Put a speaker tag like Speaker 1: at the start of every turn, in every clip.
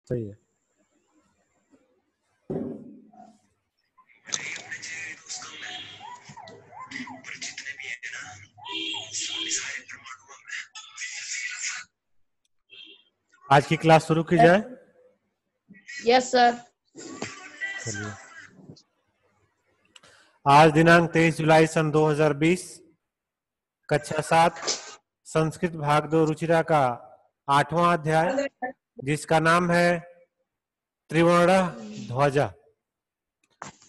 Speaker 1: सही है। आज की क्लास शुरू की जाए।
Speaker 2: Yes sir.
Speaker 1: चलिए, आज दिनांक 23 जुलाई सन 2020, कक्षा 7 संस्कृत भाग 2 रुचिरा का 8वां अध्याय, जिसका नाम है त्रिवर्ण ध्वज।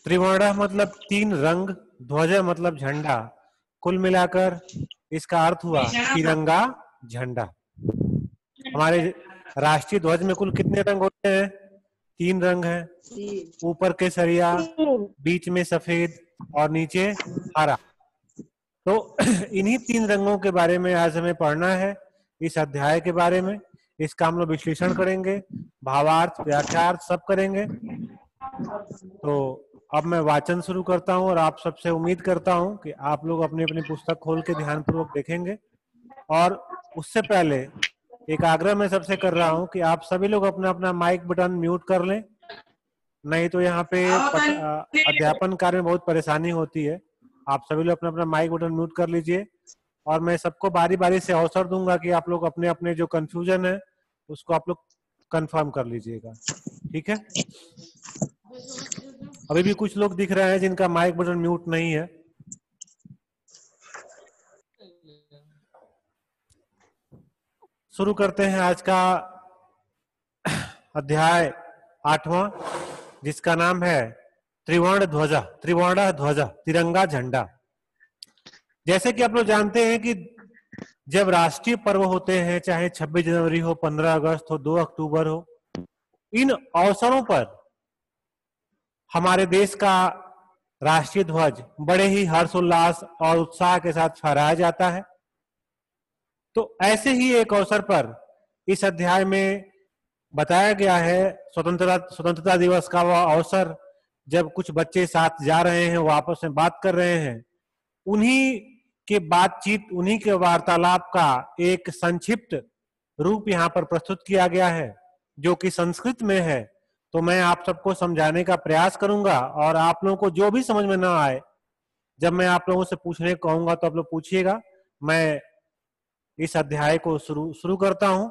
Speaker 1: त्रिवर्ण मतलब 3 रंग, ध्वज मतलब झंडा, कुल मिलाकर इसका अर्थ हुआ तिरंगा झंडा। हमारे राष्ट्रीय ध्वज में कुल कितने रंग होते हैं? 3 रंग हैं। ऊपर केसरिया, बीच में सफेद और नीचे हरा। तो इन्हीं 3 रंगों के बारे में आज हमें पढ़ना है, इस अध्याय के बारे में। इसका हम लोग विश्लेषण करेंगे, भावार्थ, व्याख्यार्थ सब करेंगे। तो अब मैं वाचन शुरू करता हूं और आप सबसे उम्मीद करता हूं कि आप लोग अपनी अपनी पुस्तक खोल के ध्यानपूर्वक देखेंगे। और उससे पहले एक आग्रह मैं सबसे कर रहा हूं कि आप सभी लोग अपना अपना माइक बटन म्यूट कर लें, नहीं तो यहाँ पे अध्यापन कार्य में बहुत परेशानी होती है। आप सभी लोग अपना अपना माइक बटन म्यूट कर लीजिए और मैं सबको बारी बारी से अवसर दूंगा कि आप लोग अपने अपने जो कंफ्यूजन है उसको आप लोग कंफर्म कर लीजिएगा, ठीक है? अभी भी कुछ लोग दिख रहे हैं जिनका माइक बटन म्यूट नहीं है। शुरू करते हैं आज का अध्याय 8वां, जिसका नाम है त्रिवर्ण ध्वज। त्रिवर्ण ध्वज, तिरंगा झंडा। जैसे कि आप लोग जानते हैं कि जब राष्ट्रीय पर्व होते हैं, चाहे 26 जनवरी हो, 15 अगस्त हो, 2 अक्टूबर हो, इन अवसरों पर हमारे देश का राष्ट्रीय ध्वज बड़े ही हर्षोल्लास और उत्साह के साथ फहराया जाता है। तो ऐसे ही एक अवसर पर इस अध्याय में बताया गया है स्वतंत्रता दिवस का वह अवसर, जब कुछ बच्चे साथ जा रहे हैं, वो आपस में बात कर रहे हैं। उन्हीं के बातचीत, उन्हीं के वार्तालाप का एक संक्षिप्त रूप यहाँ पर प्रस्तुत किया गया है, जो कि संस्कृत में है। तो मैं आप सबको समझाने का प्रयास करूंगा और आप लोगों को जो भी समझ में ना आए, जब मैं आप लोगों से पूछने को कहूंगा तो आप लोग पूछिएगा। मैं इस अध्याय को शुरू करता हूं।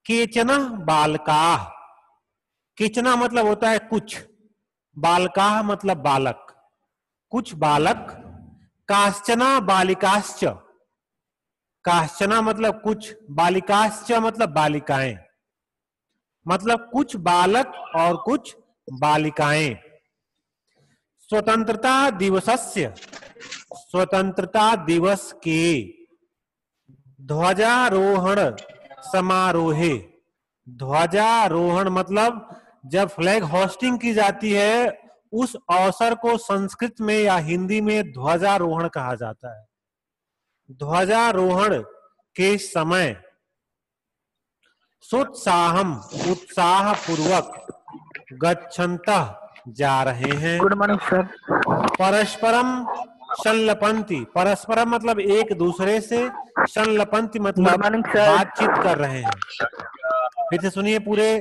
Speaker 1: केचन बालकाः, केचना मतलब होता है कुछ, बालकाः मतलब बालक, कुछ बालक, काश्चना बालिकाश्च, काश्चना मतलब कुछ, बालिकाश्च मतलब बालिकाएं, मतलब कुछ बालक और कुछ बालिकाएं। स्वतंत्रता दिवसस्य, स्वतंत्रता दिवस के ध्वजारोहण समारोहे, ध्वजारोहण मतलब जब फ्लैग होस्टिंग की जाती है, उस अवसर को संस्कृत में या हिंदी में ध्वजारोहण कहा जाता है। ध्वजारोहण के समय सोत्साहम, उत्साह पूर्वक गच्छन्तः, जा रहे हैं।
Speaker 3: Good morning sir.
Speaker 1: परस्परम संलपंती, परस्परम मतलब एक दूसरे से, संलपंती मतलब बातचीत कर रहे हैं। फिर से सुनिए पूरे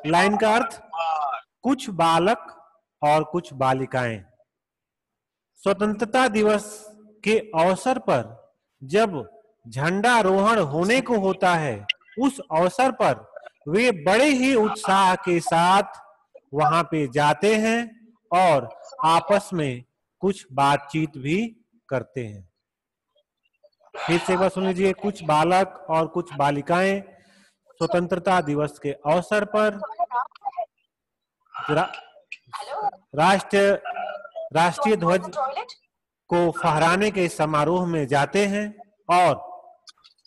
Speaker 1: लाइन का अर्थ। कुछ बालक और कुछ बालिकाएं स्वतंत्रता दिवस के अवसर पर जब झंडारोहण होने को होता है, उस अवसर पर वे बड़े ही उत्साह के साथ वहां पे जाते हैं और आपस में कुछ बातचीत भी करते हैं। फिर से एक बार सुन लीजिए। कुछ बालक और कुछ बालिकाएं स्वतंत्रता दिवस के अवसर पर राष्ट्रीय ध्वज को फहराने के समारोह में जाते हैं और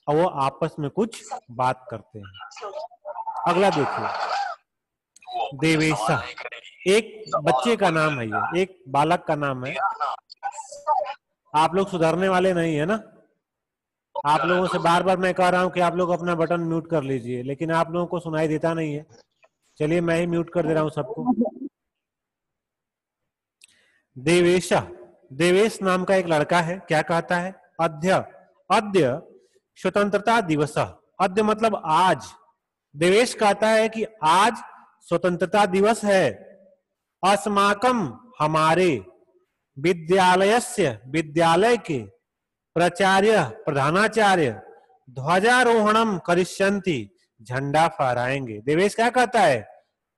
Speaker 1: वो आपस में कुछ बात करते हैं। अगला देखिए, देवेशा, एक बच्चे का नाम है, ये एक बालक का नाम है। आप लोग सुधरने वाले नहीं है ना? आप लोगों से बार बार मैं कह रहा हूं कि आप लोग अपना बटन म्यूट कर लीजिए, लेकिन आप लोगों को सुनाई देता नहीं है। चलिए मैं ही म्यूट कर दे रहा हूं सबको। देवेशा, देवेश नाम का एक लड़का है, क्या कहता है? अद्य, अद्य स्वतंत्रता दिवस। अद्य मतलब आज, देवेश कहता है कि आज स्वतंत्रता दिवस है। अस्माकम हमारे, विद्यालयस्य विद्यालय के, प्राचार्य प्रधानाचार्य ध्वजारोहणम करिष्यन्ति झंडा फहराएंगे। देवेश क्या कहता है?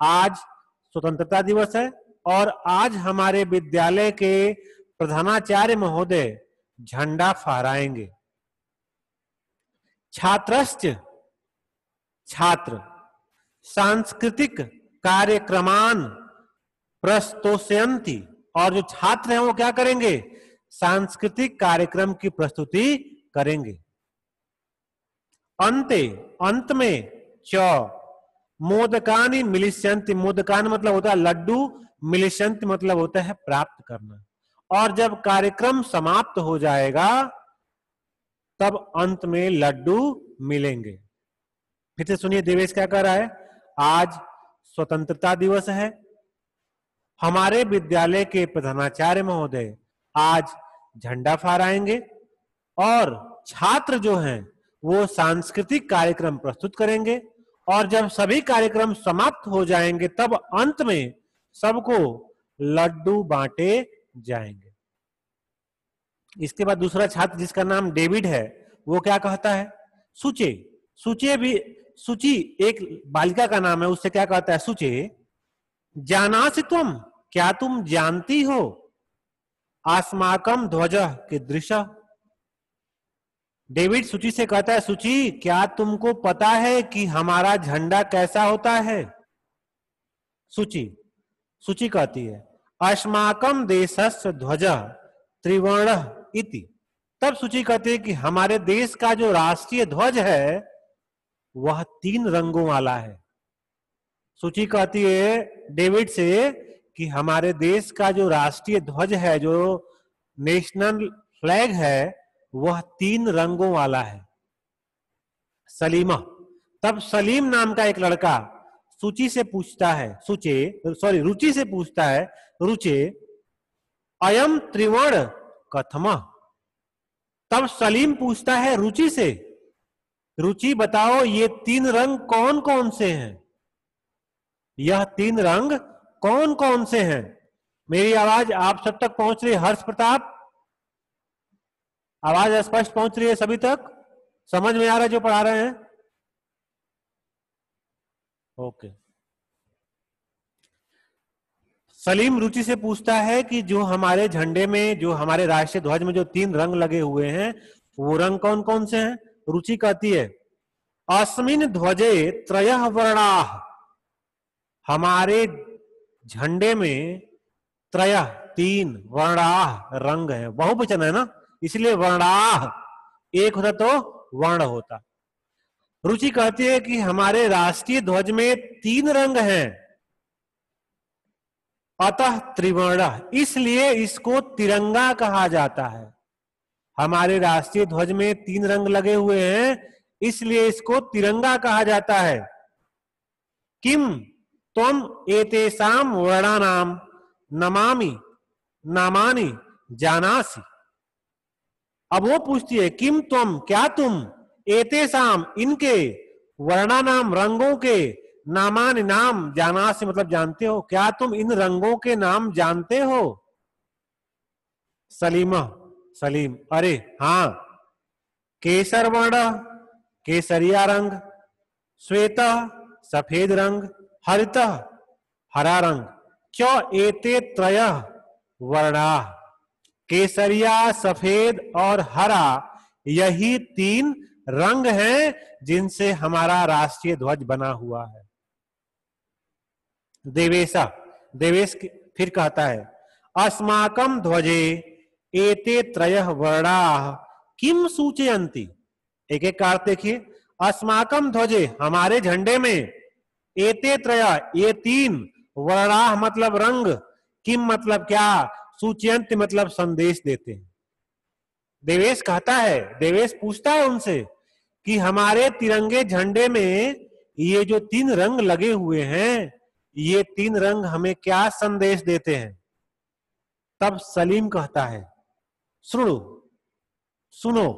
Speaker 1: आज स्वतंत्रता दिवस है और आज हमारे विद्यालय के प्रधानाचार्य महोदय झंडा फहराएंगे। छात्रश्च छात्र, सांस्कृतिक कार्यक्रमान प्रस्तोष्यन्ति, और जो छात्र हैं वो क्या करेंगे? सांस्कृतिक कार्यक्रम की प्रस्तुति करेंगे। अंते, अंत में, च मोदकानि मिलिष्यन्ति, मोदकानि मतलब होता है लड्डू, मिलिष्यन्ति मतलब होता है प्राप्त करना। और जब कार्यक्रम समाप्त हो जाएगा तब अंत में लड्डू मिलेंगे। फिर से सुनिए देवेश क्या कह रहा है? आज स्वतंत्रता दिवस है, हमारे विद्यालय के प्रधानाचार्य महोदय आज झंडा फहराएंगे और छात्र जो हैं वो सांस्कृतिक कार्यक्रम प्रस्तुत करेंगे, और जब सभी कार्यक्रम समाप्त हो जाएंगे तब अंत में सबको लड्डू बांटे जाएंगे। इसके बाद दूसरा छात्र जिसका नाम डेविड है वो क्या कहता है? सुचे, सुचे भी, सुचि एक बालिका का नाम है, उससे क्या कहता है? सुचे जानासि त्वम, क्या तुम जानती हो? अस्माकं ध्वज कीदृशः। डेविड सुचि से कहता है, सुचि क्या तुमको पता है कि हमारा झंडा कैसा होता है? सुचि कहती है अस्माकं देशस्य ध्वजः त्रिवर्णः इति। तब सुचि कहती है कि हमारे देश का जो राष्ट्रीय ध्वज है वह 3 रंगों वाला है। सुचि कहती है डेविड से कि हमारे देश का जो राष्ट्रीय ध्वज है, जो नेशनल फ्लैग है, वह 3 रंगों वाला है। सलीमा, तब सलीम नाम का एक लड़का रुचि से पूछता है, रुचे अयम त्रिवर्ण कथम। तब सलीम पूछता है रुचि से, रुचि बताओ ये 3 रंग कौन कौन से हैं? यह 3 रंग कौन कौन से हैं? मेरी आवाज आप सब तक पहुंच रही है? हर्ष प्रताप, आवाज स्पष्ट पहुंच रही है सभी तक? समझ में आ रहा है जो पढ़ा रहे हैं? ओके। सलीम रुचि से पूछता है कि जो हमारे झंडे में, जो हमारे राष्ट्रीय ध्वज में जो 3 रंग लगे हुए हैं वो रंग कौन कौन से हैं? रुचि कहती है अस्मिन् ध्वजे त्रयः वर्णाः, हमारे झंडे में त्रयः 3 वर्णाः रंग है, बहुवचन है ना, इसलिए वर्णाः, एक होता तो वर्ण होता। रुचि कहती है कि हमारे राष्ट्रीय ध्वज में 3 रंग हैं, अतः त्रिवर्ण, इसलिए इसको तिरंगा कहा जाता है। हमारे राष्ट्रीय ध्वज में 3 रंग लगे हुए हैं इसलिए इसको तिरंगा कहा जाता है। किम त्वम एतेषां वर्णानां नामानि जानासि। अब वो पूछती है किम त्वम, क्या तुम, एतेषां इनके, वर्णानाम रंगों के, नामानि नाम, जानासि मतलब जानते हो, क्या तुम इन रंगों के नाम जानते हो? सलीम अरे हाँ, केसर वर्ण केसरिया रंग, श्वेत सफेद रंग, हरित हरा रंग, च एते त्रयः वर्णाः, केसरिया, सफेद और हरा, यही 3 रंग हैं जिनसे हमारा राष्ट्रीय ध्वज बना हुआ है। देवेश फिर कहता है अस्माकं ध्वजे एते त्रयः वर्णाः किम सूचयन्ति। एक एक कार्य देखिए, अस्माकं ध्वजे हमारे झंडे में, एते त्रयः ये 3, वर्णाः मतलब रंग, किम मतलब क्या, सूचयन्ति मतलब संदेश देते हैं। देवेश कहता है, देवेश पूछता है उनसे कि हमारे तिरंगे झंडे में ये जो 3 रंग लगे हुए हैं, ये 3 रंग हमें क्या संदेश देते हैं? तब सलीम कहता है सुनो,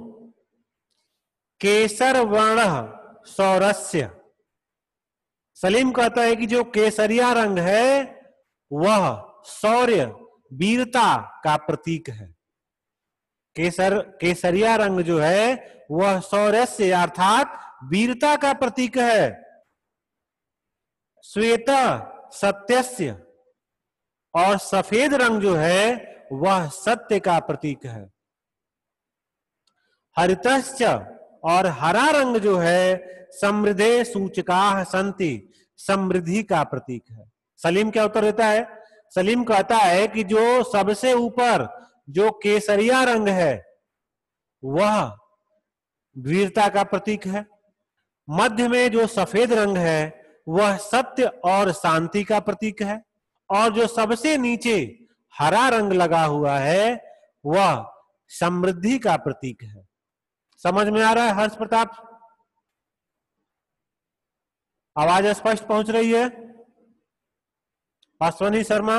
Speaker 1: केसर वर्ण सौरस्य, सलीम कहता है कि जो केसरिया रंग है वह शौर्य वीरता का प्रतीक है। केसरिया रंग जो है वह शौर्य से अर्थात वीरता का प्रतीक है। श्वेत सत्यस्य, और सफेद रंग जो है वह सत्य का प्रतीक है। हरितश्च, और हरा रंग जो है समृद्धे सूचका संति, समृद्धि का प्रतीक है। सलीम क्या उत्तर देता है? सलीम कहता है कि जो सबसे ऊपर जो केसरिया रंग है वह वीरता का प्रतीक है, मध्य में जो सफेद रंग है वह सत्य और शांति का प्रतीक है, और जो सबसे नीचे हरा रंग लगा हुआ है वह समृद्धि का प्रतीक है। समझ में आ रहा है हर्ष प्रताप? आवाज स्पष्ट पहुंच रही है? अश्वनी शर्मा,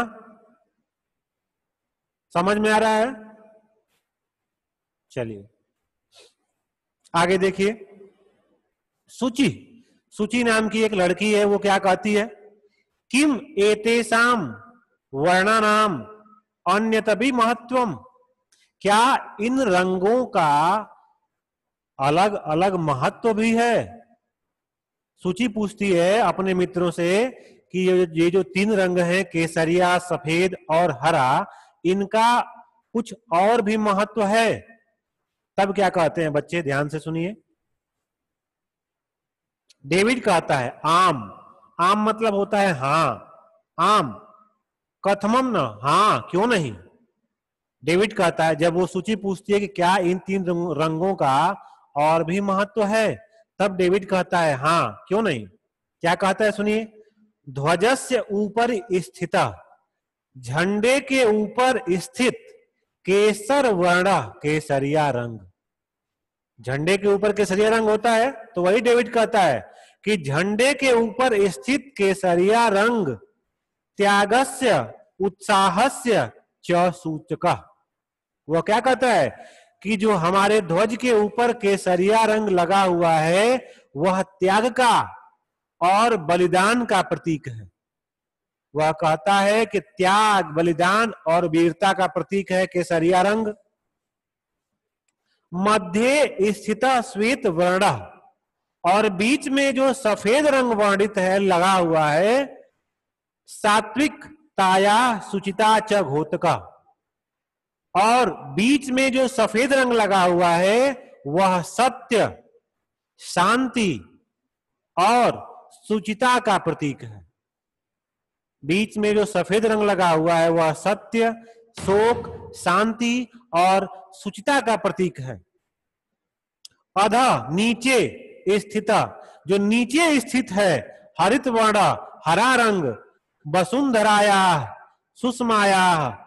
Speaker 1: समझ में आ रहा है? चलिए आगे देखिए। सुचि, सुचि नाम की एक लड़की है, वो क्या कहती है? किम एतेषाम वर्णानाम अन्यतपि महत्वम, क्या इन रंगों का अलग अलग महत्व भी है? सूची पूछती है अपने मित्रों से कि ये जो तीन रंग हैं, केसरिया, सफेद और हरा, इनका कुछ और भी महत्व है? तब क्या कहते हैं बच्चे, ध्यान से सुनिए। डेविड कहता है आम, आम मतलब होता है हाँ, आम, कथमम न, हाँ क्यों नहीं। डेविड कहता है, जब वो सूची पूछती है कि क्या इन तीन रंगों का और भी महत्व है, तब डेविड कहता है हाँ क्यों नहीं। क्या कहता है सुनिए। ध्वजस्य ऊपर स्थित, झंडे के ऊपर स्थित केसर वर्ण केसरिया रंग। झंडे के ऊपर केसरिया रंग होता है, तो वही डेविड कहता है कि झंडे के ऊपर स्थित केसरिया रंग त्यागस्य उत्साहस्य च सूचकः। वह क्या कहता है कि जो हमारे ध्वज के ऊपर केसरिया रंग लगा हुआ है वह त्याग का और बलिदान का प्रतीक है। वह कहता है कि त्याग, बलिदान और वीरता का प्रतीक है केसरिया रंग। मध्य स्थित श्वेत वर्ण, और बीच में जो सफेद रंग वर्णित है, लगा हुआ है, सात्विक ताया सुचिता च घोतका, और बीच में जो सफेद रंग लगा हुआ है वह सत्य, शांति और सुचिता का प्रतीक है। बीच में जो सफेद रंग लगा हुआ है वह सत्य, शोक, शांति और सुचिता का प्रतीक है। अधः नीचे स्थित, जो नीचे स्थित है, हरित वर्ण हरा रंग वसुंधराया सुषमाया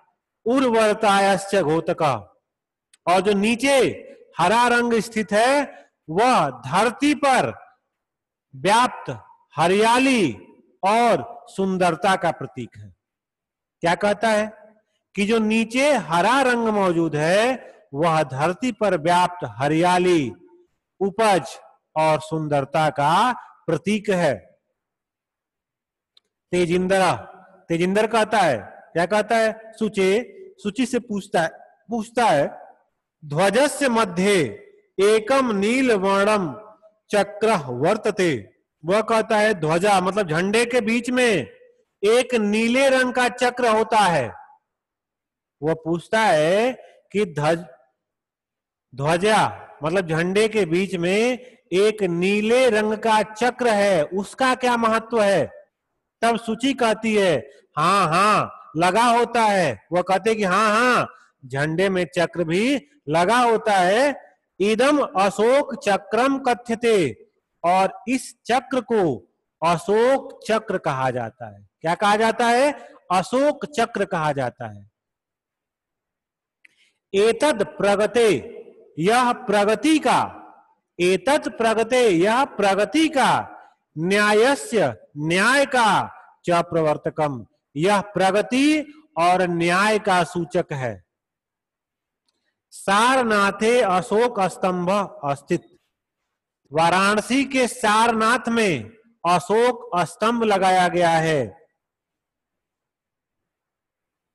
Speaker 1: उर्वरतायश्च घोतका, और जो नीचे हरा रंग स्थित है वह धरती पर व्याप्त हरियाली और सुंदरता का प्रतीक है। क्या कहता है कि जो नीचे हरा रंग मौजूद है वह धरती पर व्याप्त हरियाली, उपज और सुंदरता का प्रतीक है। तेजिंदर कहता है, क्या कहता है? सूची से पूछता है ध्वजस्य मध्ये एकम नील वर्णम चक्र वर्तते। वह कहता है ध्वजा मतलब झंडे के बीच में एक नीले रंग का चक्र होता है। वह पूछता है कि ध्वजा मतलब झंडे के बीच में एक नीले रंग का चक्र है, उसका क्या महत्व है? तब सूची कहती है हाँ हाँ लगा होता है। वह कहते कि हाँ हाँ झंडे में चक्र भी लगा होता है। इदम अशोक चक्रम कथ्यते, और इस चक्र को अशोक चक्र कहा जाता है। क्या कहा जाता है? अशोक चक्र कहा जाता है। एतद प्रगते, यह प्रगति का, एतद प्रगते यह प्रगति का, न्यायस्य न्याय का, च प्रवर्तकम यह प्रगति और न्याय का सूचक है। सारनाथे अशोक स्तंभ अस्तित्व, वाराणसी के सारनाथ में अशोक स्तंभ लगाया गया है।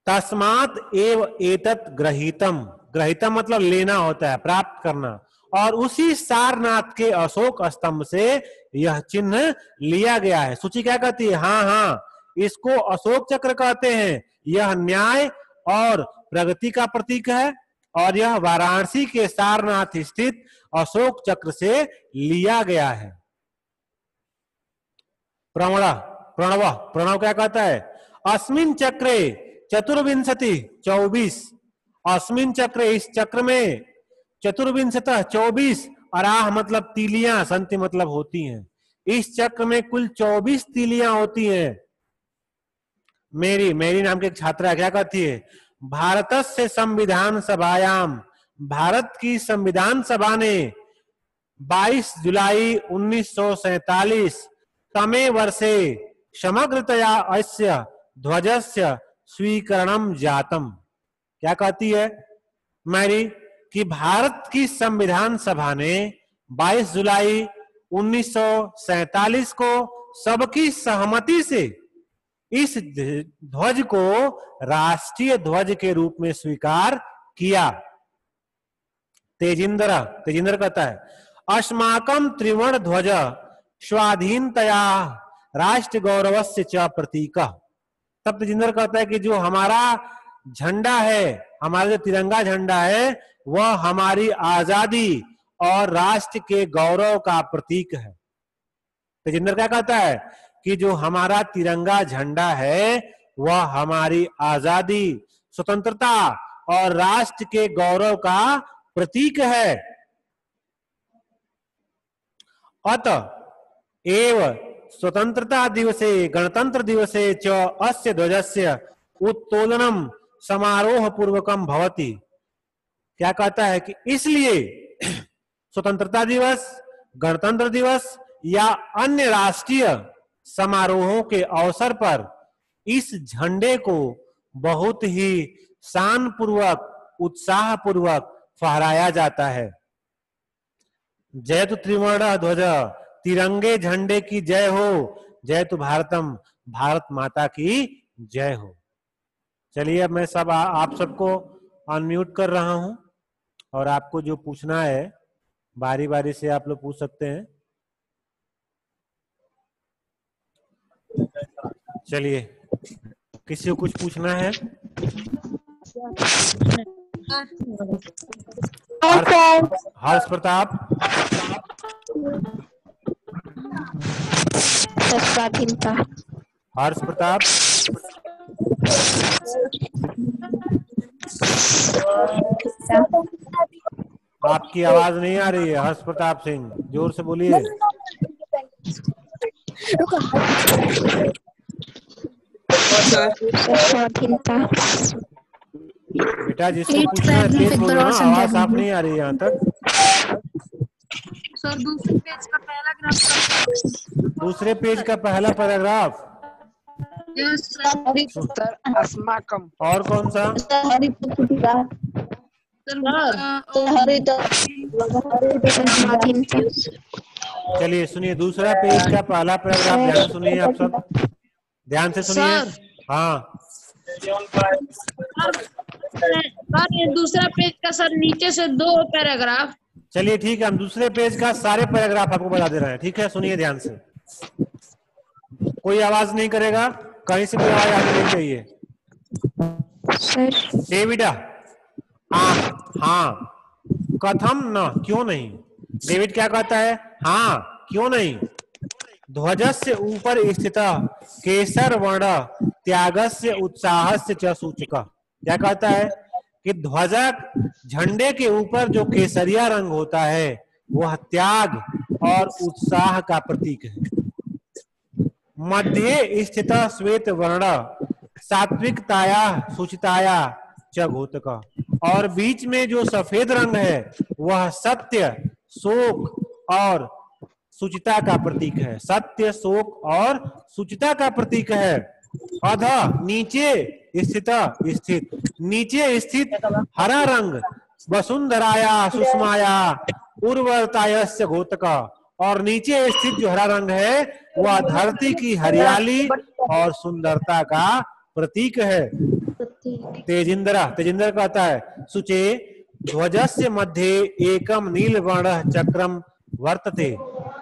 Speaker 1: तस्मात् एव एतत् ग्रहीतम, ग्रहीतम मतलब लेना होता है, प्राप्त करना, और उसी सारनाथ के अशोक स्तंभ से यह चिन्ह लिया गया है। सूची क्या कहती है? हाँ हाँ, इसको अशोक चक्र कहते हैं। यह न्याय और प्रगति का प्रतीक है और यह वाराणसी के सारनाथ स्थित अशोक चक्र से लिया गया है। प्रणव, प्रणव, प्रणव क्या कहता है? अस्मिन चक्रे चतुर्विंशति 24, अस्मिन चक्र, इस चक्र में, चतुर्विंशतः 24, अराह मतलब तीलियां, संति मतलब होती हैं। इस चक्र में कुल 24 तीलियां होती हैं। मेरी मेरी नाम की एक छात्रा क्या कहती है? भारतस्य संविधान सभायाम, भारत की संविधान सभा ने 22 जुलाई 1947 तमे वर्षे समग्रतया अस्य ध्वजस्य स्वीकरणम जातम। क्या कहती है मैरी? कि भारत की संविधान सभा ने 22 जुलाई 1947 को सबकी सहमति से इस ध्वज को राष्ट्रीय ध्वज के रूप में स्वीकार किया। तेजिंद्र, तेजिंद्र कहता है अस्माकं त्रिवर्ण ध्वज स्वाधीनतया राष्ट्र गौरवस्य च प्रतीक। तब तेजिंद्र कहता है कि जो हमारा झंडा है, हमारा जो तिरंगा झंडा है, वह हमारी आजादी और राष्ट्र के गौरव का प्रतीक है। तेजिंद्र क्या कहता है? कि जो हमारा तिरंगा झंडा है वह हमारी आजादी, स्वतंत्रता और राष्ट्र के गौरव का प्रतीक है। अतः एव स्वतंत्रता दिवसे गणतंत्र दिवसे च अस्य ध्वजस्य उत्तोलनम समारोह पूर्वकम भवति। क्या कहता है? कि इसलिए स्वतंत्रता दिवस, गणतंत्र दिवस या अन्य राष्ट्रीय समारोहों के अवसर पर इस झंडे को बहुत ही शान पूर्वक, उत्साह पूर्वक फहराया जाता है। जयतु त्रिवर्ण ध्वज, तिरंगे झंडे की जय हो। जयतु भारतम, भारत माता की जय हो। चलिए अब मैं सब आप सबको अनम्यूट कर रहा हूं और आपको जो पूछना है बारी बारी से आप लोग पूछ सकते हैं। चलिए, किसी को कुछ पूछना है? हर्ष प्रताप, हर्ष प्रताप, आपकी आवाज नहीं आ रही है। हर्ष प्रताप सिंह, जोर से बोलिए। बेटा जिसको पूछना है तेज बोलो ना, आवाज साफ नहीं आ रही है यहाँ तक।
Speaker 3: सर दूसरे पेज का पहला ग्राफ।
Speaker 1: दूसरे पेज का पहला पैराग्राफ।
Speaker 3: सर अस्माकम।
Speaker 1: और कौन सा? चलिए सुनिए, दूसरा पेज का पहला पैराग्राफ ध्यान से सुनिए, आप सब ध्यान से सुनिए। हाँ
Speaker 2: सर ये दूसरा पेज का सर नीचे से 2 पैराग्राफ।
Speaker 1: चलिए ठीक है, हम दूसरे पेज का सारे पैराग्राफ आपको बता दे रहे हैं। ठीक है, सुनिए ध्यान से, कोई आवाज नहीं करेगा, कहीं से कोई आवाज आनी नहीं चाहिए। डेविड, हाँ, कथम न, क्यों नहीं। डेविड क्या कहता है? हाँ क्यों नहीं। ध्वजस्य ऊपर स्थित केसर वर्ण त्यागस्य उत्साहस्य च सूचक। क्या कहता है? कि ध्वजा, झंडे के ऊपर जो केसरिया रंग होता है वह त्याग और उत्साह का प्रतीक है। मध्य स्थित श्वेत वर्ण सात्विकताया सूचिताया च घोतक। और बीच में जो सफेद रंग है वह सत्य, शोक और सुचिता का प्रतीक है। सत्य, शोक और सुचिता का प्रतीक है। अध, नीचे स्थित, नीचे स्थित हरा रंग वसुंधराया सुषमाया उर्वरतायस्य घोतक। और नीचे स्थित जो हरा रंग है वह धरती की हरियाली और सुंदरता का प्रतीक है। तेजिंद्र कहता है शुचे ध्वजस्य मध्ये एकम नीलवर्ण चक्रम वर्तते।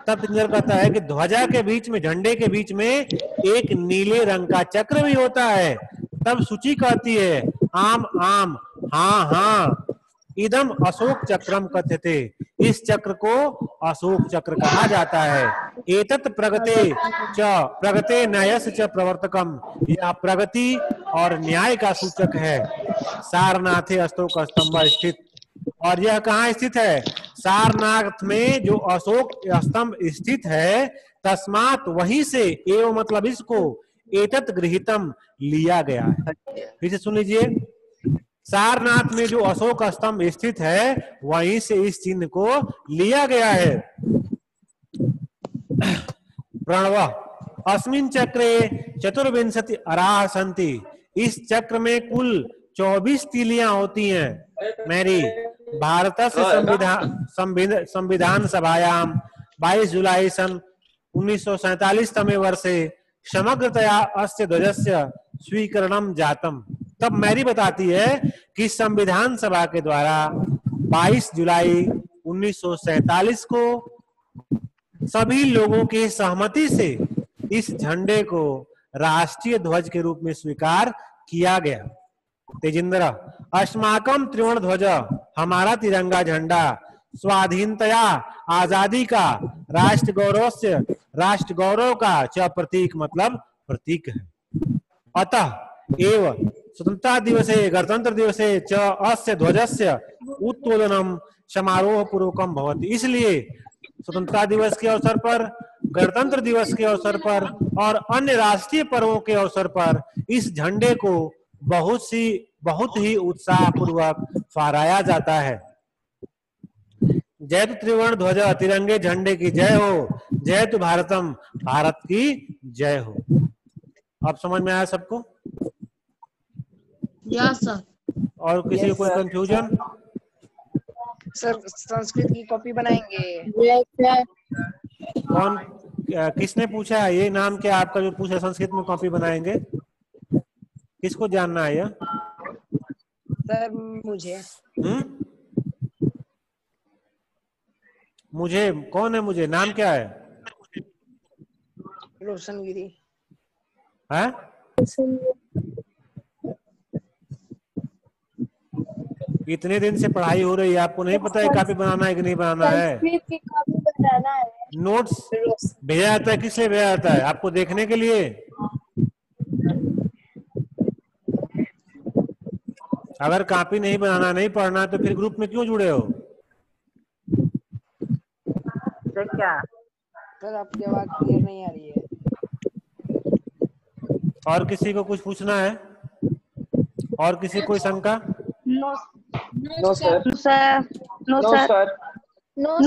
Speaker 1: तब तेजिंद्र कहता है कि ध्वजा के बीच में, झंडे के बीच में एक नीले रंग का चक्र भी होता है। तब सूची कहती है आम आम हाँ हाँ इदम अशोक चक्रम कथ्यते। इस चक्र को अशोक चक्र कहा जाता है। एतत् प्रगते न्यायस च प्रवर्तकम। यह प्रगति और न्याय का सूचक है। सारनाथे अशोक स्तंभ स्थित। और यह कहाँ स्थित है? सारनाथ में जो अशोक स्तंभ स्थित है, तस्मात वहीं से, एवं मतलब इसको, एतत् गृहीतम लिया गया है। फिर से सुन लीजिए, सारनाथ में जो अशोक स्तंभ स्थित है वहीं से इस चिन्ह को लिया गया है। प्रणव अस्मिन् चक्रे चतुर्विंशति अराह सन्ति। इस चक्र में कुल 24 तीलियां होती हैं। मेरी भारत से संविधान सभायाम 22 जुलाई सन 1947 तमे वर्षे समग्रतया अस्य ध्वजस्य स्वीकरणम जातम। तब मैरी बताती है कि संविधान सभा के द्वारा 22 जुलाई 1947 को सभी लोगों की सहमति से इस झंडे को राष्ट्रीय ध्वज के रूप में स्वीकार किया गया। तेजिंद्र अस्माकम त्रिवर्ण ध्वज, हमारा तिरंगा झंडा, स्वाधीनतया आजादी का, राष्ट्र गौरव का च प्रतीक मतलब प्रतीक है। अतः एव स्वतंत्रता दिवसे गणतंत्र दिवसे च अस्य ध्वजस्य उत्तोलनम समारोह पूर्वकम भवति। इसलिए स्वतंत्रता दिवस के अवसर पर, गणतंत्र दिवस के अवसर पर और अन्य राष्ट्रीय पर्वों के अवसर पर इस झंडे को बहुत ही उत्साह पूर्वक फहराया जाता है। जय त्रिवर्ण ध्वज, तिरंगे झंडे की जय हो। जय तु भारतम, भारत की जय हो। अब समझ में आया सबको?
Speaker 2: Yes sir.
Speaker 1: और किसी को कोई कंफ्यूजन?
Speaker 3: सर संस्कृत की कॉपी बनाएंगे।
Speaker 2: Yes sir.
Speaker 1: कौन, किसने पूछा? ये नाम क्या आपका जो पूछा संस्कृत में कॉपी बनाएंगे? किसको जानना है?
Speaker 3: सर मुझे।
Speaker 1: मुझे कौन है? मुझे नाम क्या है?
Speaker 3: रोशनगिरी।
Speaker 1: है? इतने दिन से पढ़ाई हो रही है, आपको नहीं पता है कॉपी बनाना है कि नहीं बनाना है?
Speaker 2: कॉपी बनाना है।
Speaker 1: नोट्स भेजा जाता है, किस लिए भेजा जाता है? आपको देखने के लिए। अगर कॉपी नहीं बनाना, नहीं पढ़ना, तो फिर ग्रुप में क्यों जुड़े हो?
Speaker 3: सर क्या? सर आपकी आवाज क्लियर नहीं आ रही है।
Speaker 1: और किसी को कुछ पूछना है? और किसी कोई शंका?
Speaker 3: No sir. No sir. No sir. No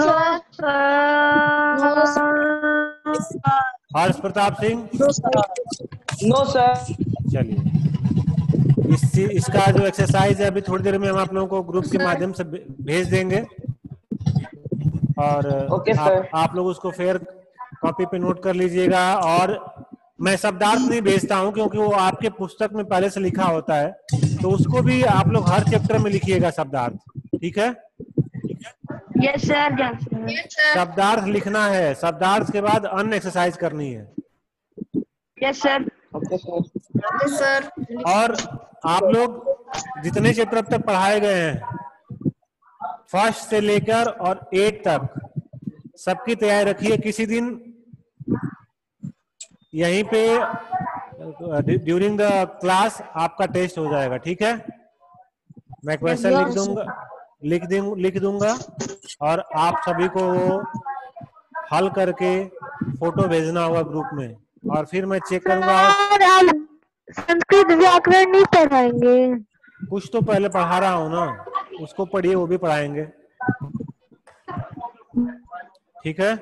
Speaker 3: sir.
Speaker 1: Harsh Pratap Singh?
Speaker 3: No sir.
Speaker 1: चलिए, इसका जो एक्सरसाइज है अभी थोड़ी देर में हम आप लोगों को ग्रुप के माध्यम से भेज देंगे और आप लोग उसको फिर कॉपी पे नोट कर लीजिएगा। और मैं शब्दार्थ नहीं भेजता हूं क्योंकि वो आपके पुस्तक में पहले से लिखा होता है, तो उसको भी आप लोग हर चैप्टर में लिखिएगा शब्दार्थ। ठीक है?
Speaker 2: Yes sir.
Speaker 1: शब्दार्थ लिखना है, शब्दार्थ के बाद अन्य एक्सरसाइज करनी है।
Speaker 2: Yes sir.
Speaker 3: Okay sir.
Speaker 1: और आप लोग जितने चैप्टर अब तक पढ़ाए गए हैं, फर्स्ट से लेकर और 8 तक, सबकी तैयारी रखिए। किसी दिन यहीं पे ड्यूरिंग द क्लास आपका टेस्ट हो जाएगा। ठीक है? मैं क्वेश्चन लिख दूंगा और आप सभी को वो हल करके फोटो भेजना होगा ग्रुप में, और फिर मैं चेक करूंगा।
Speaker 2: संस्कृत व्याकरण नहीं पढ़ाएंगे?
Speaker 1: कुछ तो पहले पढ़ा रहा हूं ना, उसको पढ़िए, वो भी पढ़ाएंगे। ठीक है?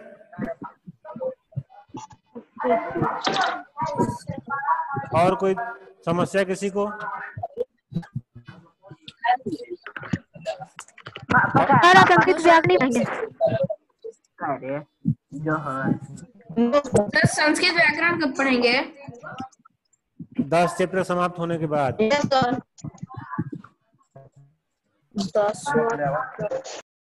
Speaker 1: और कोई समस्या किसी को?
Speaker 2: संस्कृत व्याकरण नहीं पढ़ाएंगे?
Speaker 4: सर संस्कृत व्याकरण कब पढ़ेंगे?
Speaker 1: 10 चैप्टर समाप्त होने के बाद।